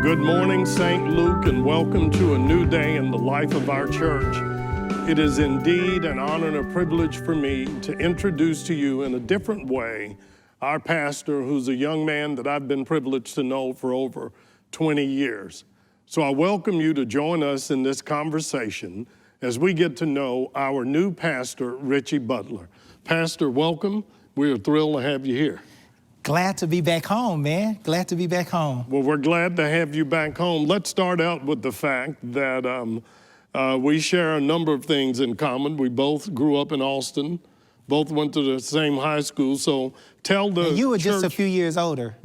Good morning, St. Luke, and welcome to a new day in the life of our church. It is indeed an honor and a privilege for me to introduce to you in a different way our pastor, who's a young man that I've been privileged to know for over 20 years. So I welcome you to join us in this conversation as we get to know our new pastor, Richie Butler. Pastor, welcome. We are thrilled to have you here. Glad to be back home, man. Glad to be back home. Well, we're glad to have you back home. Let's start out with the fact that we share a number of things in common. We both grew up in Austin, both went to the same high school. So tell the and you were church, just a few years older.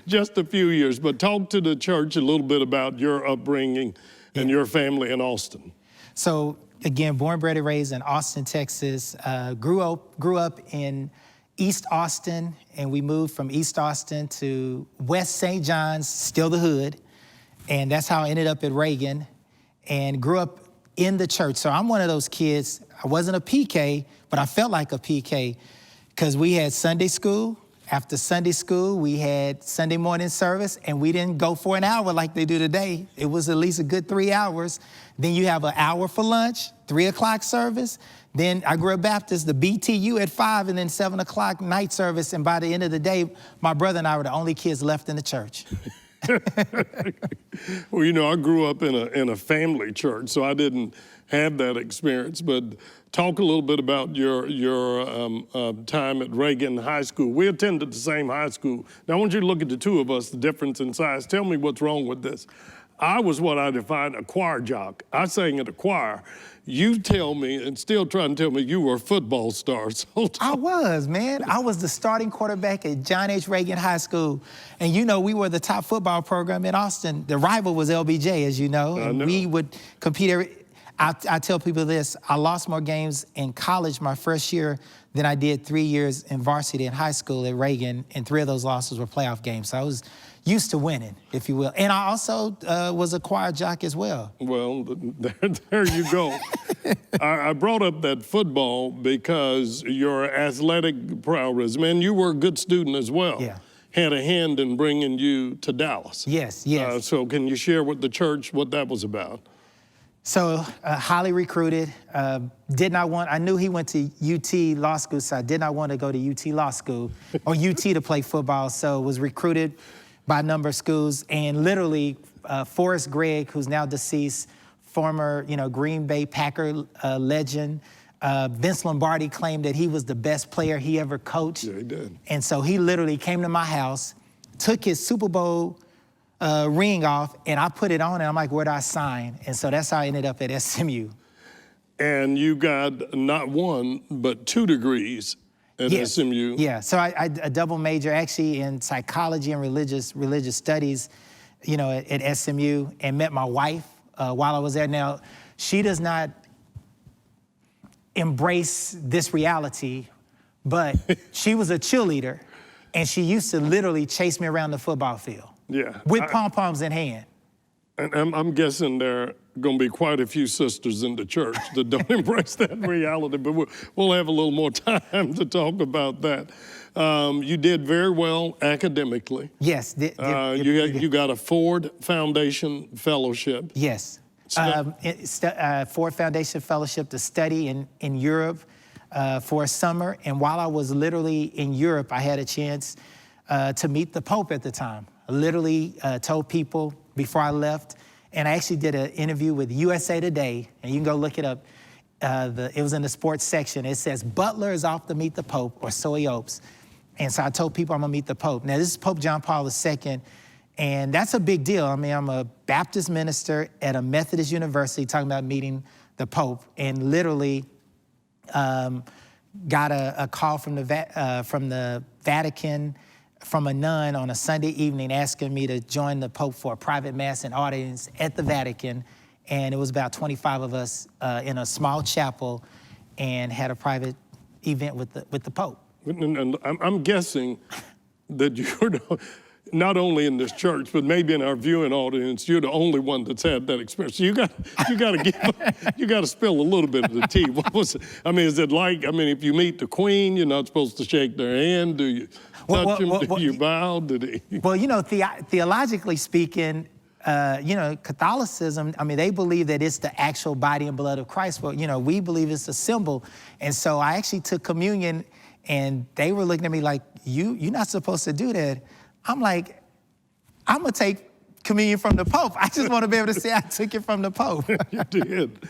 just a few years. But talk to the church a little bit about your upbringing and your family in Austin. So again, born, bred, and raised in Austin, Texas. Grew up in East Austin, and we moved from East Austin to West St. John's, still the hood, and that's how I ended up at Reagan, and grew up in the church. So I'm one of those kids, I wasn't a PK, but I felt like a PK, because we had Sunday school. After Sunday school, we had Sunday morning service, and we didn't go for an hour like they do today. It was at least a good 3 hours. Then you have an hour for lunch, 3 o'clock service. Then I grew up Baptist, the BTU at 5, and then 7 o'clock night service. And by the end of the day, my brother and I were the only kids left in the church. Well, you know, I grew up in a family church, so I didn't have that experience. But talk a little bit about your time at Reagan High School. We attended the same high school. Now, I want you to look at the two of us, the difference in size. Tell me what's wrong with this. I was what I define a choir jock. I sang in a choir. You tell me, and still trying to tell me, you were a football star. So I was, man. I was the starting quarterback at John H. Reagan High School. And you know, we were the top football program in Austin. The rival was LBJ, as you know. And we would compete I tell people this, I lost more games in college my first year than I did 3 years in varsity in high school at Reagan, and 3 of those losses were playoff games. So I was used to winning, if you will. And I also was a choir jock as well. Well, there you go. I brought up that football because your athletic prowess, man, you were a good student as well. Yeah. Had a hand in bringing you to Dallas. Yes, yes. So can you share with the church what that was about? So highly recruited, I knew he went to UT Law School, so I did not want to go to UT Law School or UT to play football, so was recruited by a number of schools, and literally Forrest Gregg, who's now deceased, former Green Bay Packer legend, Vince Lombardi claimed that he was the best player he ever coached. Yeah, he did. And so he literally came to my house, took his Super Bowl ring off, and I put it on, and I'm like, where do I sign? And so that's how I ended up at SMU. And you got not 1, but 2 degrees at SMU. Yeah, so I a double major actually in psychology and religious studies, at SMU, and met my wife while I was there. Now, she does not embrace this reality, but she was a cheerleader, and she used to literally chase me around the football field. Yeah. With pom-poms in hand. And I'm guessing there are going to be quite a few sisters in the church that don't embrace that reality, but we'll have a little more time to talk about that. You did very well academically. Yes. You got a Ford Foundation Fellowship. Yes. Ford Foundation Fellowship to study in Europe for a summer. And while I was literally in Europe, I had a chance to meet the Pope at the time. I literally told people before I left, and I actually did an interview with USA Today, and you can go look it up. It was in the sports section. It says, Butler is off to meet the Pope, or so he hopes. And so I told people I'm gonna meet the Pope. Now this is Pope John Paul II, and that's a big deal. I mean, I'm a Baptist minister at a Methodist university talking about meeting the Pope, and literally got a call from the Vatican, from a nun on a Sunday evening asking me to join the Pope for a private mass and audience at the Vatican. And it was about 25 of us in a small chapel, and had a private event with the Pope. And I'm guessing that not only in this church, but maybe in our viewing audience, you're the only one that's had that experience. So you got to spill a little bit of the tea. What was it? I mean, is it like, I mean, if you meet the Queen, you're not supposed to shake their hand? Do you touch them? Do you bow? Well, you know, theologically speaking, you know, Catholicism, I mean, they believe that it's the actual body and blood of Christ. Well, you know, we believe it's a symbol. And so I actually took communion, and they were looking at me like, you're not supposed to do that. I'm like, I'm going to take communion from the Pope. I just want to be able to say I took it from the Pope. You did.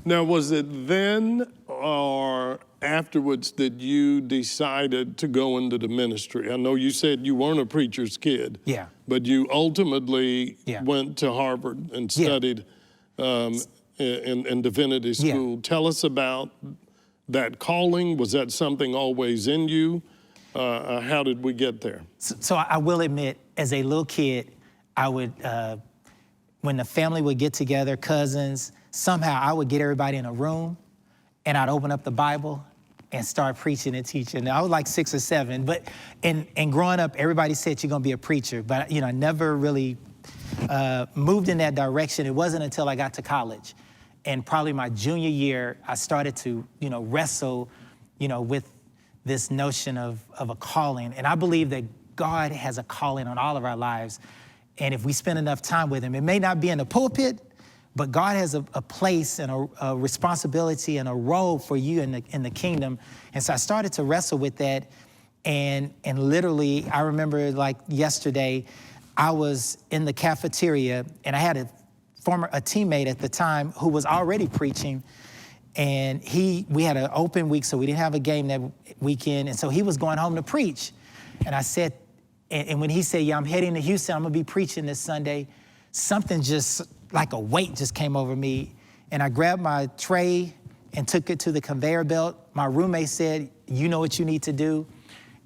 Now, was it then or afterwards that you decided to go into the ministry? I know you said you weren't a preacher's kid. Yeah. But you ultimately went to Harvard and studied in divinity school. Tell us about that calling. Was that something always in you? How did we get there? So I will admit, as a little kid, I would, when the family would get together, cousins, somehow I would get everybody in a room and I'd open up the Bible and start preaching and teaching. Now, I was like 6 or 7, but and growing up, everybody said you're gonna be a preacher, but you know, I never really moved in that direction. It wasn't until I got to college, and probably my junior year, I started to, you know, wrestle, you know, with this notion of a calling. And I believe that God has a calling on all of our lives. And if we spend enough time with him, it may not be in the pulpit, but God has a place and a responsibility and a role for you in the kingdom. And so I started to wrestle with that. And literally, I remember like yesterday, I was in the cafeteria and I had a teammate at the time who was already preaching. And we had an open week, so we didn't have a game that weekend. And so he was going home to preach. And I said, and when he said, yeah, I'm heading to Houston, I'm gonna be preaching this Sunday, something just like a weight just came over me. And I grabbed my tray and took it to the conveyor belt. My roommate said, you know what you need to do.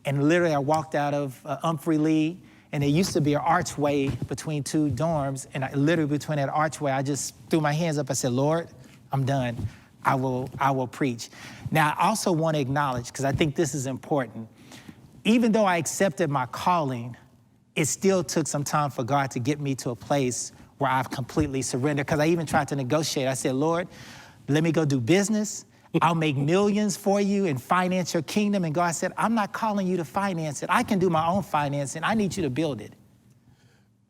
And literally I walked out of Humphrey Lee, and there used to be an archway between 2 dorms. And literally between that archway, I just threw my hands up. I said, Lord, I'm done. I will preach. Now, I also want to acknowledge, because I think this is important, even though I accepted my calling, it still took some time for God to get me to a place where I've completely surrendered, because I even tried to negotiate. I said, Lord, let me go do business. I'll make millions for you and finance your kingdom. And God said, I'm not calling you to finance it. I can do my own financing. I need you to build it.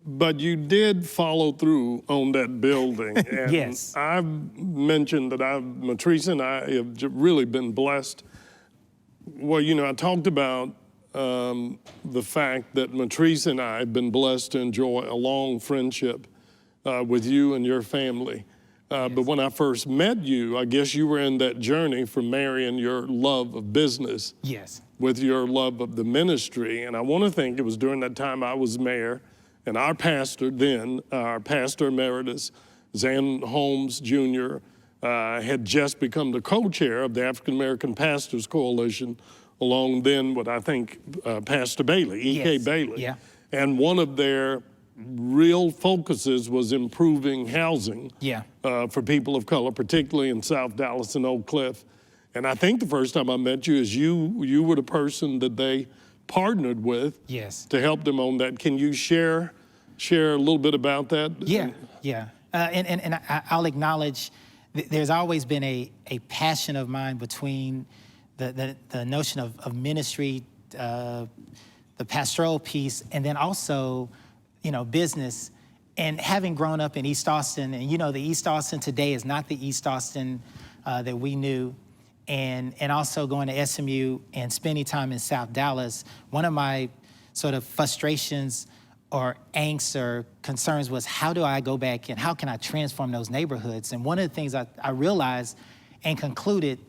But you did follow through on that building. And yes. I've mentioned that Matrice and I have really been blessed. Well, you know, I talked about the fact that Matrice and I have been blessed to enjoy a long friendship with you and your family. But when I first met you, I guess you were in that journey from marrying your love of business with your love of the ministry. And I want to think it was during that time I was mayor. And our pastor then, our pastor emeritus, Zan Holmes Jr., had just become the co-chair of the African American Pastors Coalition, along then with, I think, Pastor Bailey, E.K. Bailey. Yeah. And one of their real focuses was improving housing for people of color, particularly in South Dallas and Oak Cliff. And I think the first time I met you is you were the person that they partnered with to help them on that. Can you share a little bit about that? And I'll acknowledge there's always been a passion of mine between the notion of ministry, the pastoral piece, and then also, you know, business. And having grown up in East Austin, and you know, the East Austin today is not the East Austin that we knew. And also going to SMU and spending time in South Dallas, one of my sort of frustrations or angst or concerns was, how do I go back and how can I transform those neighborhoods? And one of the things I realized and concluded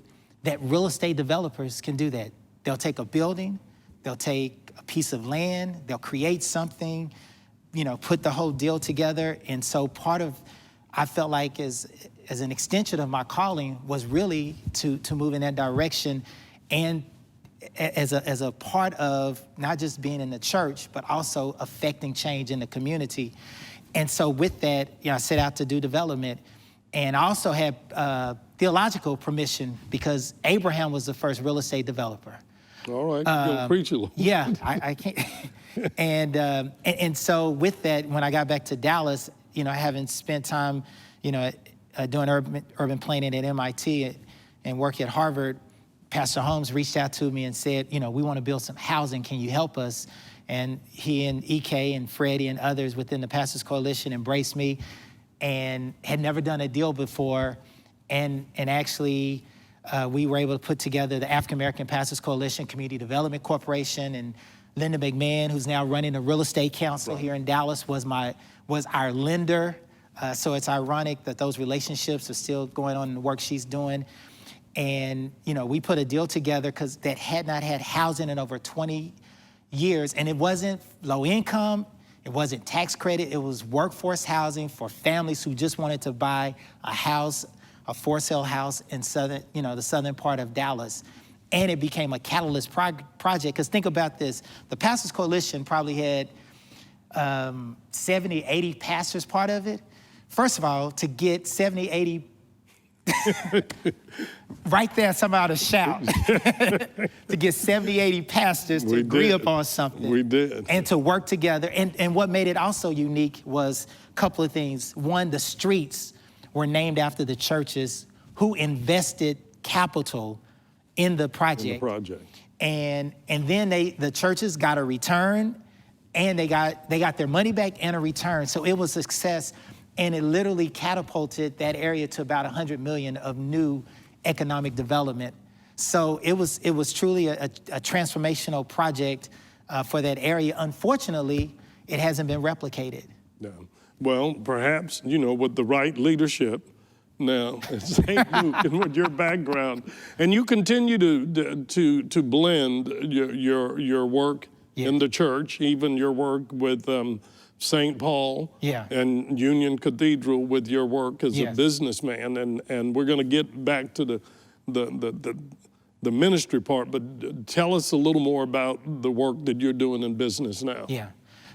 that real estate developers can do that. They'll take a building, they'll take a piece of land, they'll create something, you know, put the whole deal together. And so part of, I felt like as an extension of my calling was really to move in that direction, and as a part of not just being in the church, but also affecting change in the community. And so with that, you know, I set out to do development, and I also had theological permission because Abraham was the first real estate developer. All right, you're gonna preach a little. Yeah, I can't. And so with that, when I got back to Dallas, you know, having spent time, you know, doing urban planning at MIT and work at Harvard, Pastor Holmes reached out to me and said, you know, we want to build some housing. Can you help us? And he and EK and Freddie and others within the Pastors Coalition embraced me, and had never done a deal before. And actually, we were able to put together the African American Pastors Coalition, Community Development Corporation, and Linda McMahon, who's now running the Real Estate Council here in Dallas, was our lender. So it's ironic that those relationships are still going on in the work she's doing. And, you know, we put a deal together because that had not had housing in over 20 years. And it wasn't low income, it wasn't tax credit, it was workforce housing for families who just wanted to buy a house, a for-sale house in the southern part of Dallas. And it became a catalyst project, because think about this. The Pastors Coalition probably had 70, 80 pastors part of it. First of all, to get 70, 80, right there, somebody ought to shout. To get 70, 80 pastors to agree upon something. We did. And to work together. And what made it also unique was a couple of things. One, the streets were named after the churches who invested capital in the project. And then the churches got a return, and they got their money back and a return. So it was a success, and it literally catapulted that area to about 100 million of new economic development. So it was truly a transformational project for that area. Unfortunately, it hasn't been replicated. No. Well, perhaps, you know, with the right leadership now at St. Luke and with your background, and you continue to blend your work in the church, even your work with St. Paul and Union Cathedral, with your work as a businessman, and we're going to get back to the ministry part, but tell us a little more about the work that you're doing in business now. Yeah.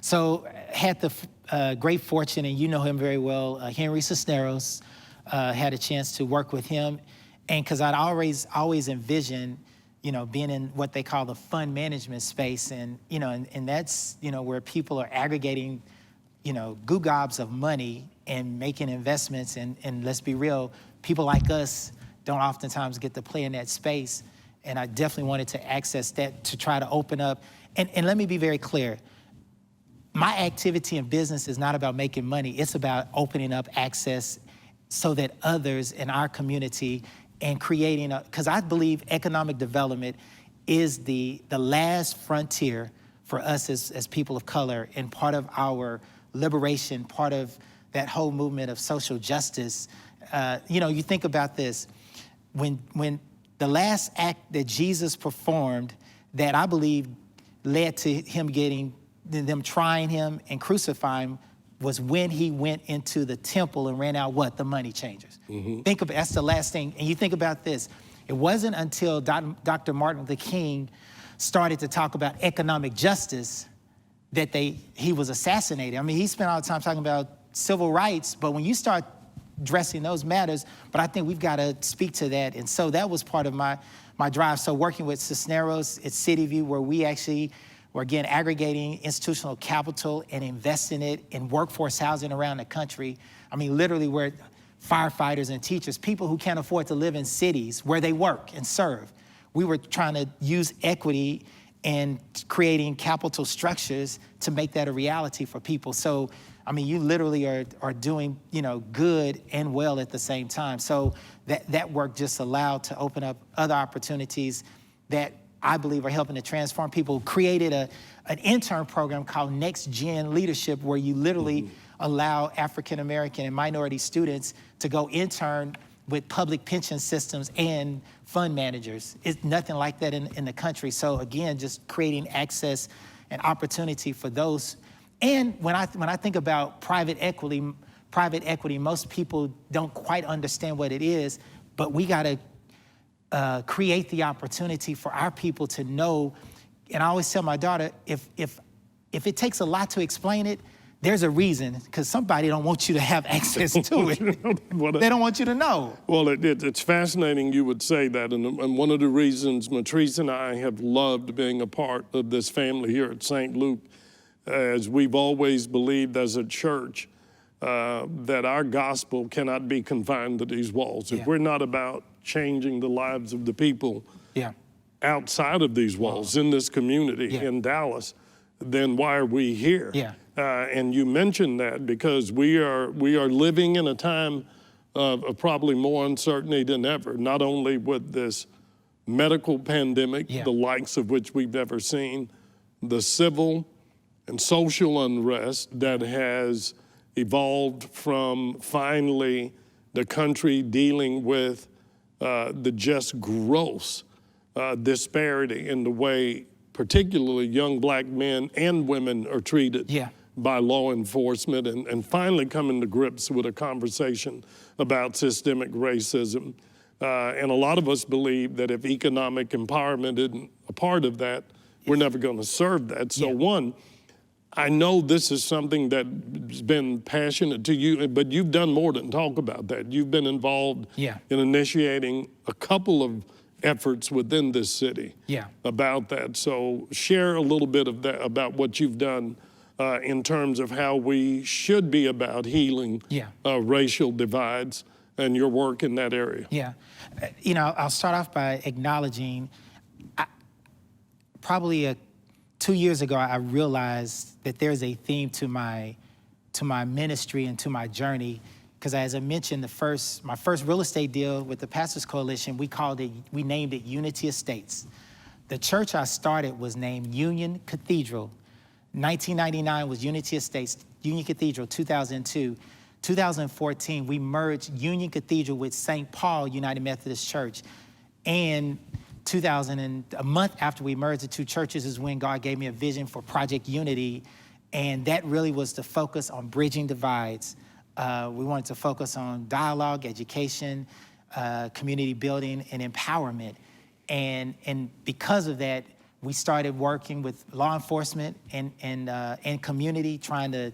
So had the great fortune, and you know him very well, Henry Cisneros, had a chance to work with him. And because I'd always envisioned, you know, being in what they call the fund management space. And, you know, and that's, you know, where people are aggregating, you know, gobs of money and making investments. And let's be real, people like us don't oftentimes get to play in that space. And I definitely wanted to access that to try to open up. And let me be very clear. My activity in business is not about making money. It's about opening up access so that others in our community and creating because I believe economic development is the last frontier for us as people of color, and part of our liberation, part of that whole movement of social justice. You know, you think about this, when the last act that Jesus performed that I believe led to him them trying him and crucifying him was when he went into the temple and ran out the money changers. Think about that's the last thing. And you think about this, it wasn't until Dr. Martin Luther King started to talk about economic justice that he was assassinated. I mean, he spent all the time talking about civil rights, but when you start addressing those matters, but I think we've got to speak to that. And so that was part of my drive. So working with Cisneros at City View, where we actually were, again, aggregating institutional capital and investing it in workforce housing around the country. I mean, literally, we're firefighters and teachers, people who can't afford to live in cities where they work and serve. We were trying to use equity and creating capital structures to make that a reality for people. So, I mean, you literally are doing, you know, good and well at the same time. So that work just allowed to open up other opportunities that I believe are helping to transform people. Created an intern program called Next Gen Leadership, where you literally allow African American and minority students to go intern with public pension systems and fund managers. It's nothing like that in the country. So again, just creating access and opportunity for those. And when I think about private equity, most people don't quite understand what it is, but we gotta create the opportunity for our people to know. And I always tell my daughter, if it takes a lot to explain it, there's a reason, because somebody don't want you to have access to it. They don't want you to know. Well, it's fascinating you would say that, and one of the reasons Matrice and I have loved being a part of this family here at St. Luke, as we've always believed as a church, that our gospel cannot be confined to these walls. If we're not about changing the lives of the people outside of these walls, in this community, in Dallas, then why are we here? And you mentioned that because we are living in a time of probably more uncertainty than ever, not only with this medical pandemic, the likes of which we've never seen, the civil and social unrest that has evolved from finally the country dealing with the just gross disparity in the way particularly young black men and women are treated by law enforcement, and finally coming to grips with a conversation about systemic racism. And a lot of us believe that if economic empowerment isn't a part of that, we're never going to serve that. So one, I know this is something that's been passionate to you, but you've done more than talk about that. You've been involved in initiating a couple of efforts within this city about that. So share a little bit of that, about what you've done in terms of how we should be about healing racial divides and your work in that area. You know, I'll start off by acknowledging, probably 2 years ago, I realized that there's a theme to my ministry and to my journey. Because as I mentioned, my first real estate deal with the Pastors Coalition, we named it Unity Estates. The church I started was named Union Cathedral. 1999 was Unity Estates, Union Cathedral, 2002. 2014, we merged Union Cathedral with St. Paul United Methodist Church. And a month after we merged the two churches is when God gave me a vision for Project Unity. And that really was to focus on bridging divides. We wanted to focus on dialogue, education, community building, and empowerment. And because of that, we started working with law enforcement and community, trying to,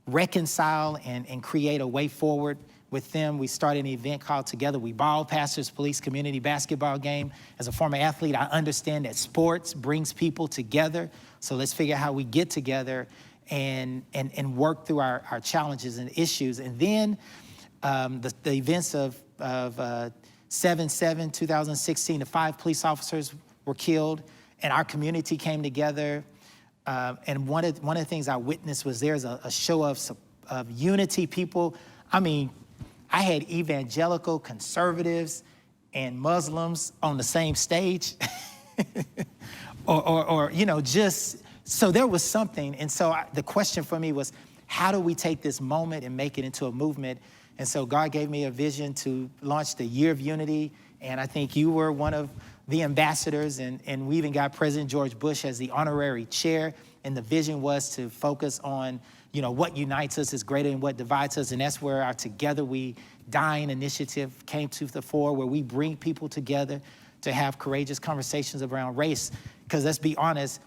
reconcile and create a way forward with them. We started an event called Together We Ball, Pastors Police Community Basketball Game. As a former athlete, I understand that sports brings people together. So let's figure out how we get together and work through our challenges and issues. And then the events of 7/7, 2016, the 5 police officers were killed, and our community came together. And one of the things I witnessed was there's a show of unity. People, I mean, I had evangelical conservatives and Muslims on the same stage, or just, so there was something. And so the question for me was, how do we take this moment and make it into a movement? And so God gave me a vision to launch the Year of Unity. And I think you were one of the ambassadors, and we even got President George Bush as the honorary chair. And the vision was to focus on, what unites us is greater than what divides us. And that's where our Together We Dine initiative came to the fore, where we bring people together to have courageous conversations around race. Because let's be honest,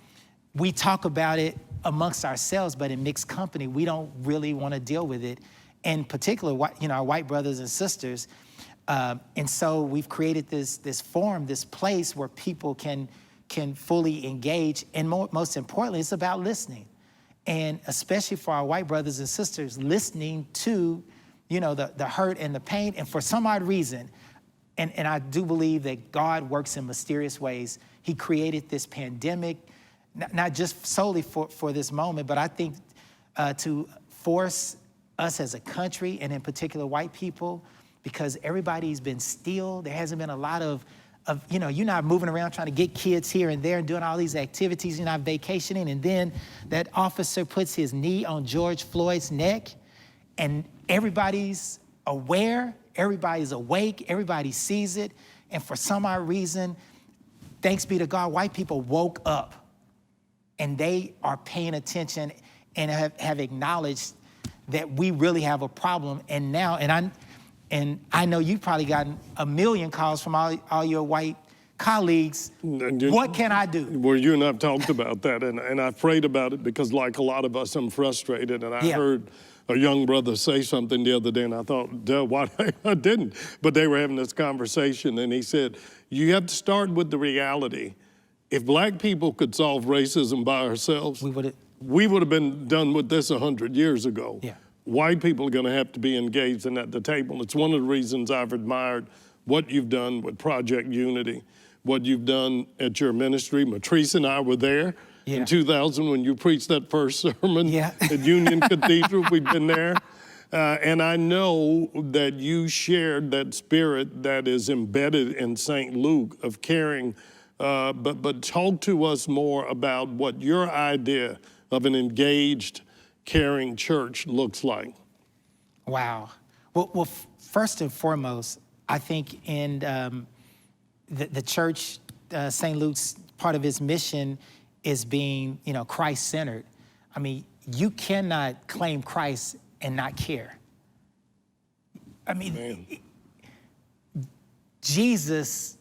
we talk about it amongst ourselves, but in mixed company, we don't really want to deal with it. In particular, our white brothers and sisters. And so we've created this forum, this place where people can fully engage. And most importantly, it's about listening. And especially for our white brothers and sisters, listening to, the hurt and the pain. And for some odd reason, and I do believe that God works in mysterious ways. He created this pandemic, not just solely for this moment, but I think to force us as a country, and in particular white people, because everybody's been still. There hasn't been a lot of you're not moving around trying to get kids here and there and doing all these activities. You're not vacationing. And then that officer puts his knee on George Floyd's neck, and everybody's aware, everybody's awake, everybody sees it. And for some odd reason, thanks be to God, white people woke up and they are paying attention and have acknowledged that we really have a problem. And now, and I know you've probably gotten a million calls from all your white colleagues, what can I do? Well, you and I have talked about that, and I prayed about it because, like a lot of us, I'm frustrated. And I heard a young brother say something the other day, and I thought, duh, why I didn't? But they were having this conversation, and he said, you have to start with the reality. If black people could solve racism by ourselves, we would have been done with this 100 years ago. Yeah. White people are going to have to be engaged in at the table. It's one of the reasons I've admired what you've done with Project Unity, what you've done at your ministry. Matrice and I were there in 2000 when you preached that first sermon at Union Cathedral. We'd been there. And I know that you shared that spirit that is embedded in St. Luke of caring. But talk to us more about what your idea of an engaged, caring church looks like. Wow. Well, first and foremost, I think in the church, St. Luke's, part of its mission is being, Christ-centered. I mean, you cannot claim Christ and not care. I mean, Jesus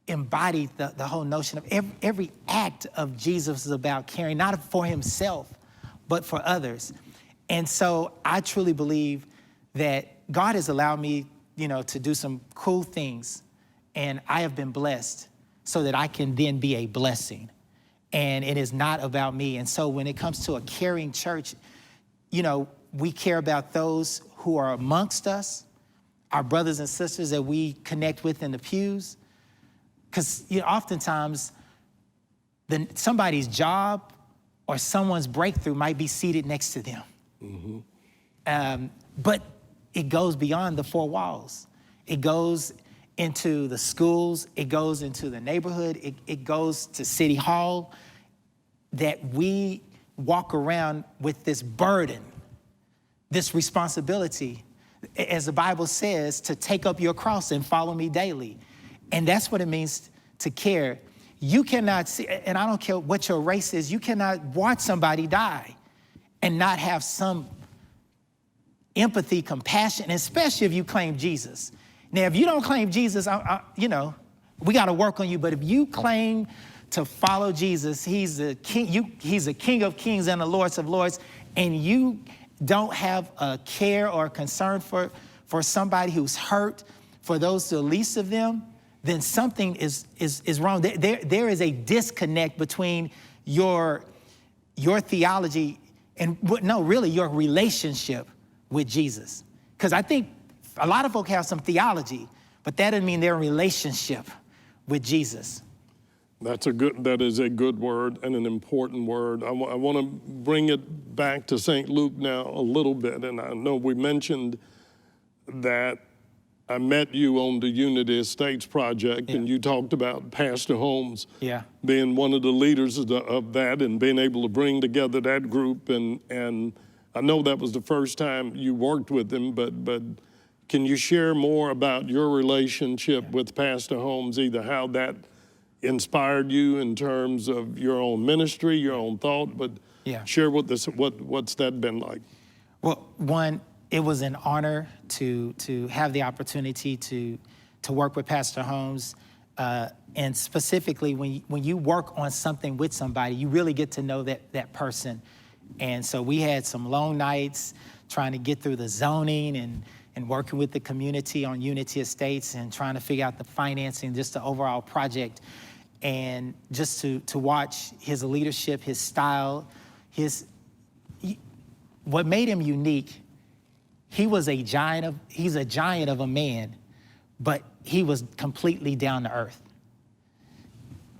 embodied the whole notion of every act of Jesus is about caring, not for himself, but for others. And so I truly believe that God has allowed me, to do some cool things, and I have been blessed so that I can then be a blessing. And it is not about me. And so when it comes to a caring church, we care about those who are amongst us, our brothers and sisters that we connect with in the pews. Because oftentimes somebody's job or someone's breakthrough might be seated next to them. Mm-hmm. But it goes beyond the four walls. It goes into the schools. It goes into the neighborhood. It goes to City Hall, that we walk around with this burden, this responsibility, as the Bible says, to take up your cross and follow me daily. And that's what it means to care. You cannot see, and I don't care what your race is, you cannot watch somebody die and not have some empathy, compassion, especially if you claim Jesus. Now, if you don't claim Jesus, we got to work on you. But if you claim to follow Jesus, he's the king. He's a King of Kings and the Lord of Lords, and you don't have a care or concern for somebody who's hurt, for those to the least of them, then something is wrong. There is a disconnect between your theology and really your relationship with Jesus. Because I think a lot of folk have some theology, but that doesn't mean their relationship with Jesus. That is a good word and an important word. I want to bring it back to St. Luke now a little bit. And I know we mentioned that I met you on the Unity Estates project, and you talked about Pastor Holmes being one of the leaders of that and being able to bring together that group. And I know that was the first time you worked with him, but can you share more about your relationship with Pastor Holmes, either how that inspired you in terms of your own ministry, your own thought, but share what's that been like? Well, one, it was an honor to have the opportunity to work with Pastor Holmes. And specifically, when you work on something with somebody, you really get to know that person. And so we had some long nights trying to get through the zoning and working with the community on Unity Estates and trying to figure out the financing, just the overall project. And just to watch his leadership, his style, what made him unique, he's a giant of a man, but he was completely down to earth.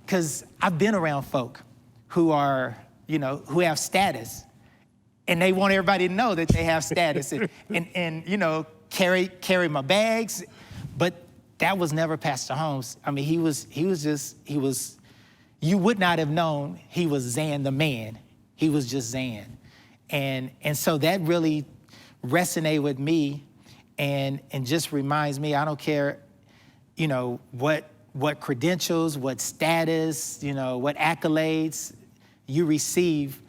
Because I've been around folk who are, who have status, and they want everybody to know that they have status and carry my bags, but that was never Pastor Holmes. I mean, he was, you would not have known he was Zan the man. He was just Zan. And so that really resonated with me and just reminds me, I don't care, what credentials, what status, what accolades you receive,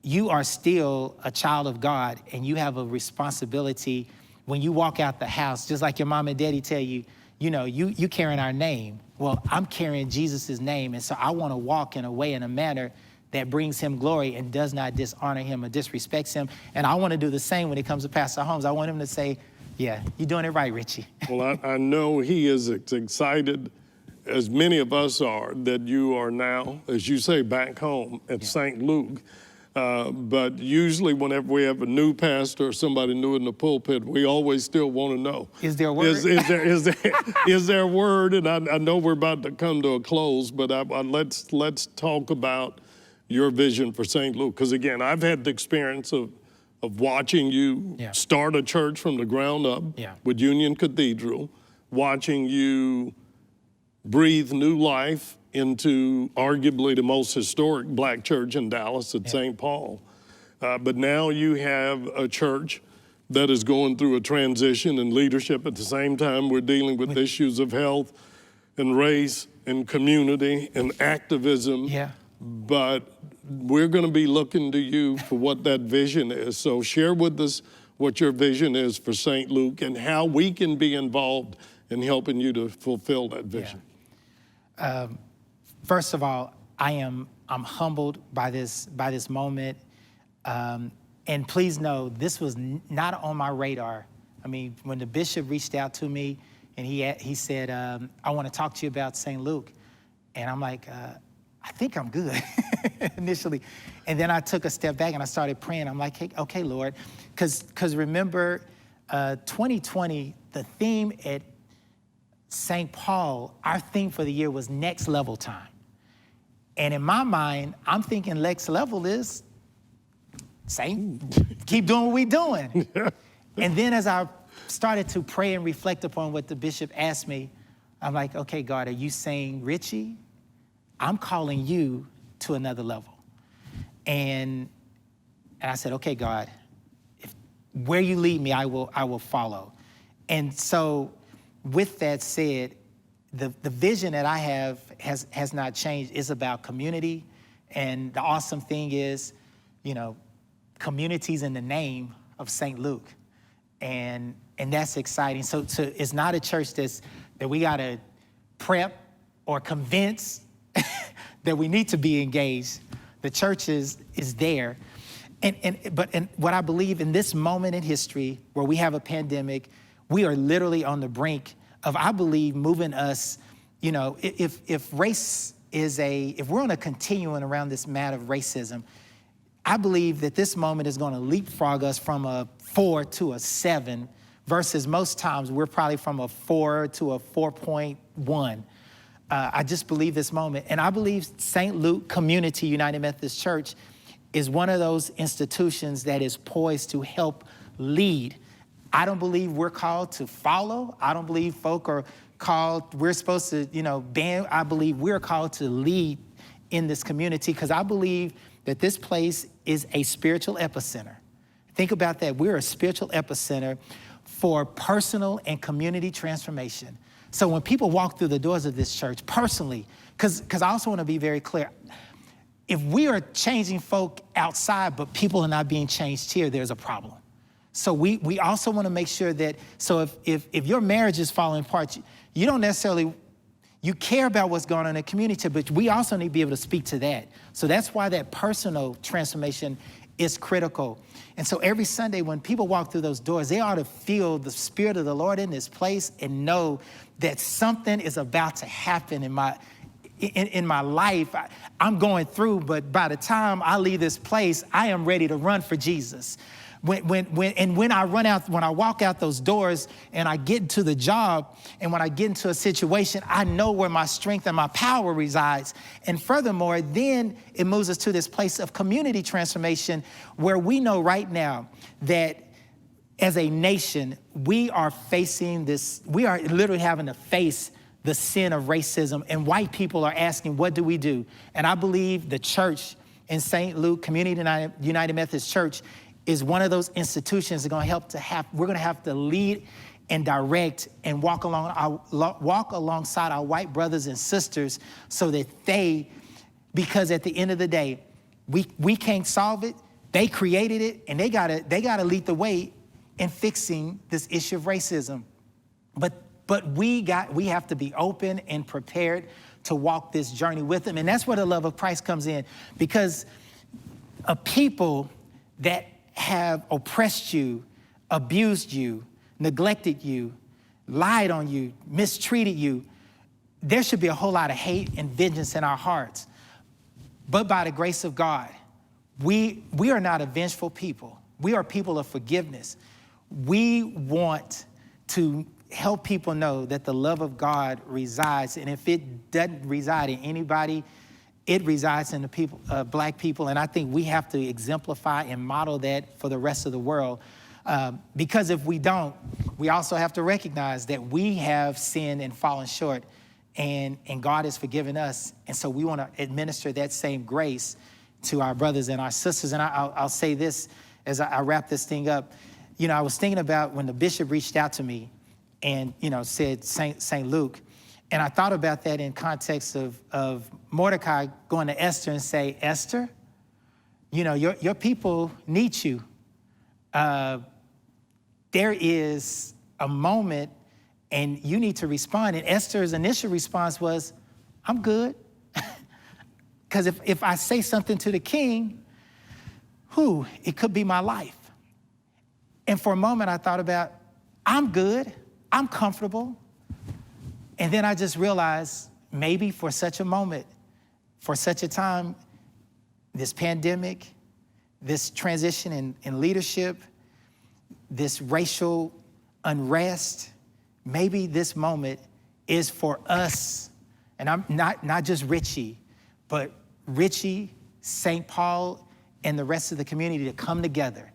you are still a child of God, and you have a responsibility when you walk out the house, just like your mom and daddy tell you, you carrying our name. Well, I'm carrying Jesus' name, and so I want to walk in a way, in a manner that brings him glory and does not dishonor him or disrespects him. And I want to do the same when it comes to Pastor Holmes. I want him to say, yeah, you're doing it right, Richie. Well, I know he is as excited as many of us are that you are now, as you say, back home at St. Luke. But usually whenever we have a new pastor or somebody new in the pulpit, we always still want to know. Is there a word? Is there a word? And I know we're about to come to a close, but let's talk about your vision for St. Luke. Because again, I've had the experience of watching you start a church from the ground up with Union Cathedral, watching you breathe new life into arguably the most historic black church in Dallas at St. Paul. But now you have a church that is going through a transition in leadership. At the same time, we're dealing with issues of health and race and community and activism. But we're going to be looking to you for what that vision is. So share with us what your vision is for St. Luke and how we can be involved in helping you to fulfill that vision. First of all, I'm humbled by this moment. And please know, this was not on my radar. I mean, when the bishop reached out to me and he said, I want to talk to you about St. Luke. And I'm like, I think I'm good initially. And then I took a step back and I started praying. I'm like, hey, okay, Lord. Because remember, 2020, the theme at St. Paul, our theme for the year was next level time. And in my mind, I'm thinking next level is same, keep doing what we're doing. And then as I started to pray and reflect upon what the bishop asked me, I'm like, okay, God, are you saying, Richie, I'm calling you to another level? And I said, okay, God, where you lead me, I will follow. And so with that said, the vision that I have has not changed. It's about community. And the awesome thing is, community's in the name of St. Luke. And that's exciting. So it's not a church that we got to prep or convince that we need to be engaged. The church is there. But what I believe in this moment in history where we have a pandemic, we are literally on the brink of, I believe, moving us, if race is if we're on a continuum around this matter of racism, I believe that this moment is going to leapfrog us from a 4 to a 7 versus most times we're probably from a 4 to a 4.1. I just believe this moment. And I believe St. Luke Community United Methodist Church is one of those institutions that is poised to help lead. I don't believe we're called to follow. I don't believe folk are called, we're supposed to, band. I believe we're called to lead in this community because I believe that this place is a spiritual epicenter. Think about that. We're a spiritual epicenter for personal and community transformation. So when people walk through the doors of this church personally, because I also want to be very clear, if we are changing folk outside, but people are not being changed here, there's a problem. So we also want to make sure that, so if your marriage is falling apart, you don't necessarily, you care about what's going on in the community, but we also need to be able to speak to that. So that's why that personal transformation is critical. And so every Sunday when people walk through those doors, they ought to feel the Spirit of the Lord in this place and know that something is about to happen in my life. I'm going through, but by the time I leave this place, I am ready to run for Jesus. When I walk out those doors and I get into the job and when I get into a situation, I know where my strength and my power resides. And furthermore, then it moves us to this place of community transformation where we know right now that as a nation, we are facing this, we are literally having to face the sin of racism, and white people are asking, what do we do? And I believe the church in St. Luke Community United Methodist Church is one of those institutions that are going to we're going to have to lead and direct and walk alongside our white brothers and sisters so that because at the end of the day, we can't solve it. They created it, and they gotta lead the way in fixing this issue of racism. But But we have to be open and prepared to walk this journey with him. And that's where the love of Christ comes in, because a people that have oppressed you, abused you, neglected you, lied on you, mistreated you, there should be a whole lot of hate and vengeance in our hearts. But by the grace of God, we are not a vengeful people. We are people of forgiveness. We want to help people know that the love of God resides, and if it doesn't reside in anybody, it resides in the people, black people, and I think we have to exemplify and model that for the rest of the world. Because if we don't, we also have to recognize that we have sinned and fallen short, and God has forgiven us, and so we want to administer that same grace to our brothers and our sisters. And I'll say this as I wrap this thing up. You know, I was thinking about when the bishop reached out to me and, you know, said St. Luke. And I thought about that in context of Mordecai going to Esther and say, Esther, you know, your people need you. There is a moment and you need to respond. And Esther's initial response was, I'm good. Because if I say something to the king, it could be my life. And for a moment I thought about, I'm good, I'm comfortable. And then I just realized maybe for such a moment, for such a time, this pandemic, this transition in leadership, this racial unrest, maybe this moment is for us, and I'm not just Richie, but Richie, St. Paul, and the rest of the community to come together.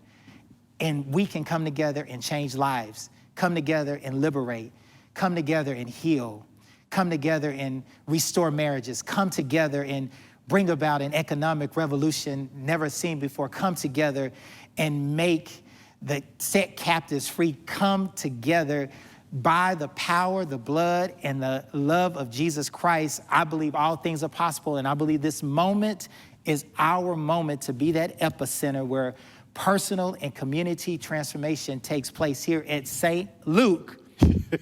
And we can come together and change lives, come together and liberate, come together and heal, come together and restore marriages, come together and bring about an economic revolution never seen before, come together and make the set captives free, come together by the power, the blood, and the love of Jesus Christ. I believe all things are possible, and I believe this moment is our moment to be that epicenter where personal and community transformation takes place here at St. Luke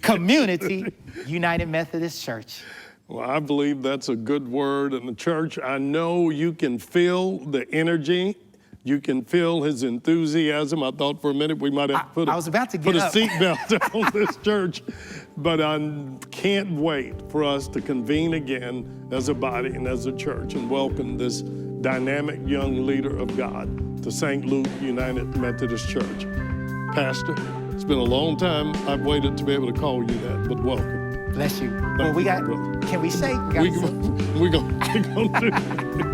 Community United Methodist Church. Well, I believe that's a good word. And the church, I know you can feel the energy. You can feel his enthusiasm. I thought for a minute we might have to put a seatbelt on this church. But I can't wait for us to convene again as a body and as a church and welcome this dynamic young leader of God to St. Luke United Methodist Church. Pastor, it's been a long time. I've waited to be able to call you that, but welcome. Bless you. Well, can we say? We're going to do it.